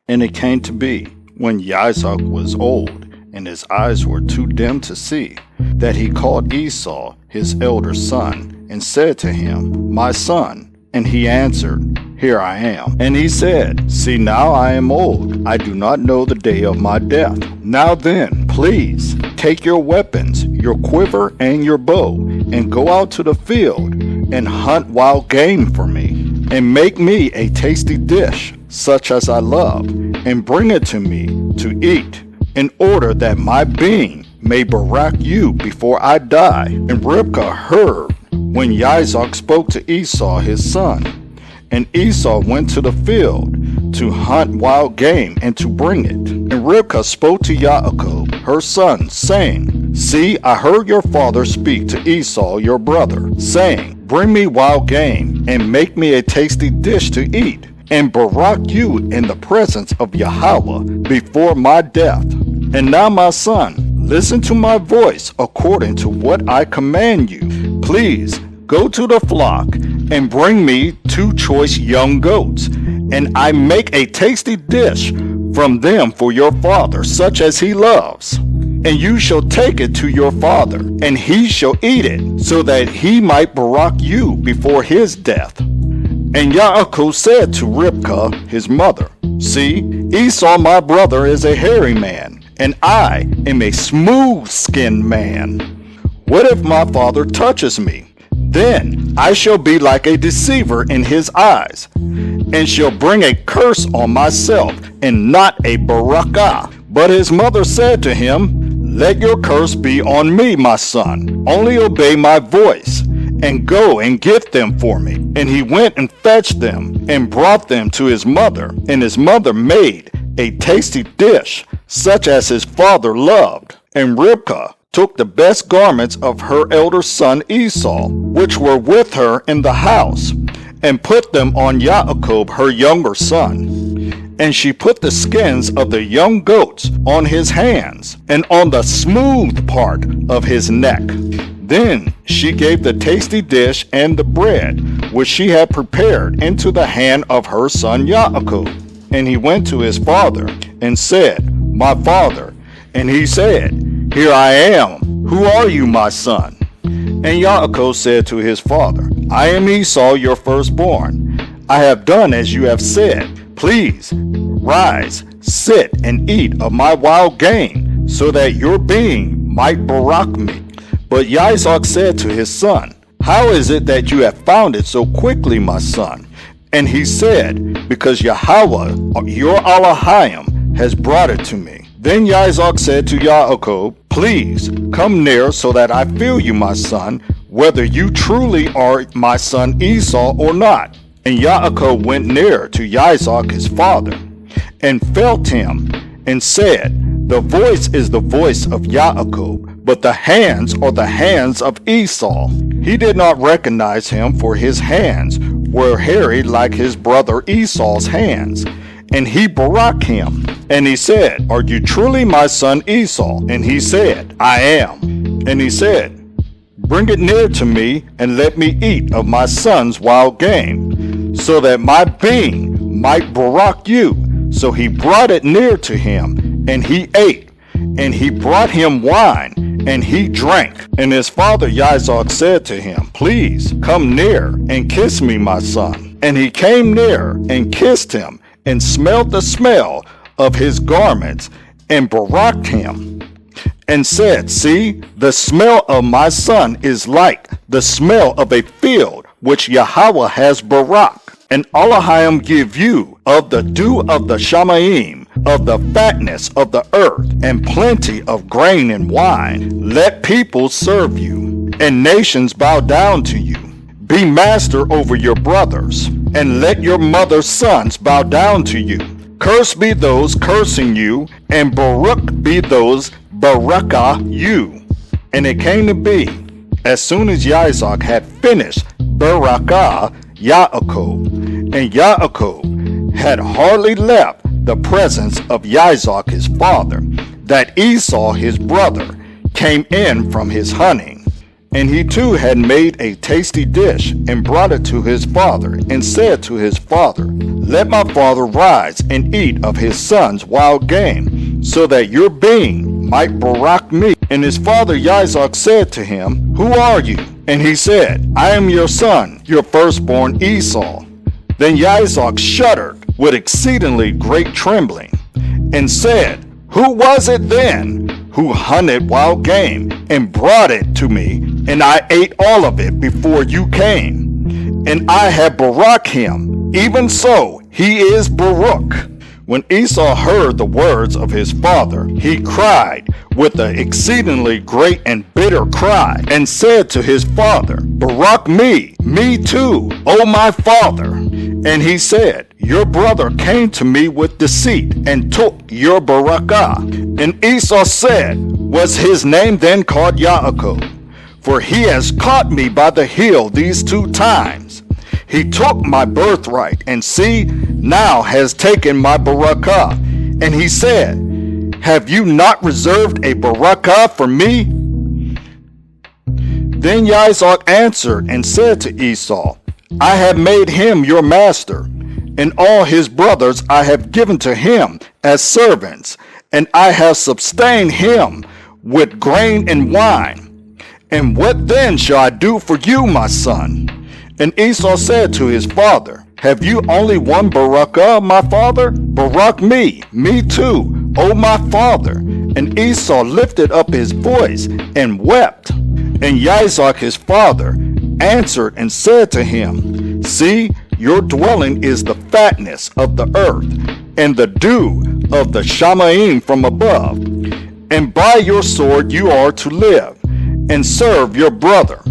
And it came to be, when Isaac was old, and his eyes were too dim to see, that he called Esau, his elder son, and said to him, My son. And he answered, Here I am. And he said, See, now I am old. I do not know the day of my death. Now then, please, take your weapons, your quiver and your bow, and go out to the field, and hunt wild game for me, and make me a tasty dish, such as I love, and bring it to me to eat, in order that my being may barack you before I die. And Rivkah heard when Isaac spoke to Esau his son. And Esau went to the field to hunt wild game and to bring it. And Rivkah spoke to Yaakov her son, saying, See, I heard your father speak to Esau your brother, saying, Bring me wild game, and make me a tasty dish to eat, and barack you in the presence of Yahweh before my death. And now, my son, listen to my voice according to what I command you. Please go to the flock and bring me 2 choice young goats, and I make a tasty dish from them for your father, such as he loves. And you shall take it to your father, and he shall eat it, so that he might barack you before his death. And Yaakov said to Rivkah his mother, See, Esau my brother is a hairy man, and I am a smooth-skinned man. What if my father touches me? Then I shall be like a deceiver in his eyes, and shall bring a curse on myself, and not a barakah. But his mother said to him, Let your curse be on me, my son. Only obey my voice, and go and get them for me. And he went and fetched them, and brought them to his mother. And his mother made a tasty dish, such as his father loved. And Rivkah took the best garments of her elder son Esau, which were with her in the house, and put them on Yaakov her younger son. And she put the skins of the young goats on his hands, and on the smooth part of his neck. Then she gave the tasty dish and the bread, which she had prepared, into the hand of her son Yaakov. And he went to his father, and said, My father. And he said, Here I am. Who are you, my son? And Yaakov said to his father, I am Esau, your firstborn. I have done as you have said. Please, rise, sit, and eat of my wild game, so that your being might barack me. But Isaac said to his son, How is it that you have found it so quickly, my son? And he said, Because Yahweh, your HallleluYAH, has brought it to me. Then Isaac said to Yaakov, Please come near, so that I feel you, my son, whether you truly are my son Esau or not. And Yaakov went near to Isaac his father, and felt him, and said, The voice is the voice of Yaakov, but the hands are the hands of Esau. He did not recognize him, for his hands were hairy like his brother Esau's hands. And he baracked him. And he said, Are you truly my son Esau? And he said, I am. And he said, Bring it near to me, and let me eat of my son's wild game, so that my being might barack you. So he brought it near to him, and he ate. And he brought him wine, and he drank. And his father Isaac said to him, Please come near and kiss me, my son. And he came near and kissed him, and smelled the smell of his garments, and baracked him, and said, See, the smell of my son is like the smell of a field which Yahweh has baracked. And HallleluYAH give you of the dew of the Shamayim, of the fatness of the earth, and plenty of grain and wine. Let people serve you, and nations bow down to you. Be master over your brothers, and let your mother's sons bow down to you. Cursed be those cursing you, and Baruch be those barakah you. And it came to be, as soon as Isaac had finished barakah Yaakov, and Yaakov had hardly left the presence of Isaac his father, that Esau his brother came in from his hunting. And he too had made a tasty dish, and brought it to his father, and said to his father, Let my father rise and eat of his son's wild game, so that your being might barak me. And his father Isaac said to him, Who are you? And he said, I am your son, your firstborn Esau. Then Isaac shuddered with exceedingly great trembling, and said, Who was it then who hunted wild game, and brought it to me, and I ate all of it before you came? And I have barak him, even so he is Baruch. When Esau heard the words of his father, he cried with an exceedingly great and bitter cry, and said to his father, Barak me too, O my father. And he said, Your brother came to me with deceit, and took your barakah. And Esau said, Was his name then called Yaakov? For he has caught me by the heel these 2 times. He took my birthright, and see, now has taken my barakah. And he said, Have you not reserved a barakah for me? Then Isaac answered and said to Esau, I have made him your master, and all his brothers I have given to him as servants, and I have sustained him with grain and wine. And what then shall I do for you, my son? And Esau said to his father, Have you only one barakah, my father? Barak me too, O my father. And Esau lifted up his voice and wept. And Isaac his father answered and said to him, See, your dwelling is the fatness of the earth, and the dew of the Shamaim from above. And by your sword you are to live, and serve your brother.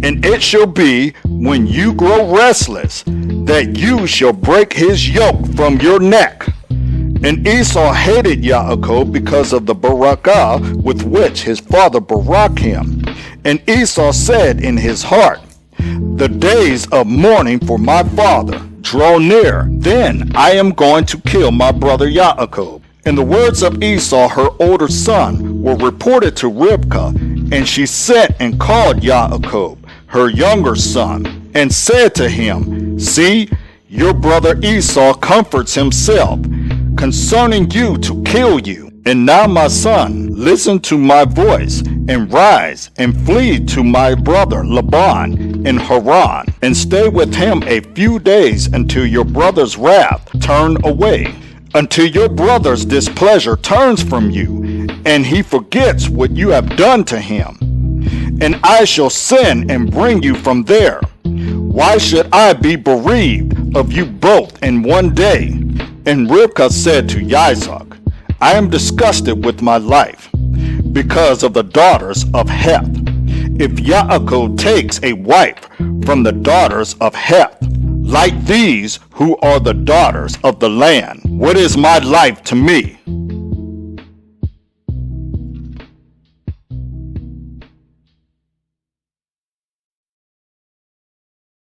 And it shall be, when you grow restless, that you shall break his yoke from your neck. And Esau hated Yaakov because of the barakah with which his father barak him. And Esau said in his heart, The days of mourning for my father draw near, then I am going to kill my brother Yaakov. And the words of Esau, her older son, were reported to Rivkah, and she sent and called Yaakov, her younger son, and said to him, See, your brother Esau comforts himself concerning you to kill you. And now, my son, listen to my voice, and rise and flee to my brother Laban in Haran, and stay with him a few days until your brother's wrath turn away, until your brother's displeasure turns from you, and he forgets what you have done to him. And I shall send and bring you from there. Why should I be bereaved of you both in one day? And Rivkah said to Isaac, I am disgusted with my life because of the daughters of Heth. If Yaakov takes a wife from the daughters of Heth, like these who are the daughters of the land, what is my life to me?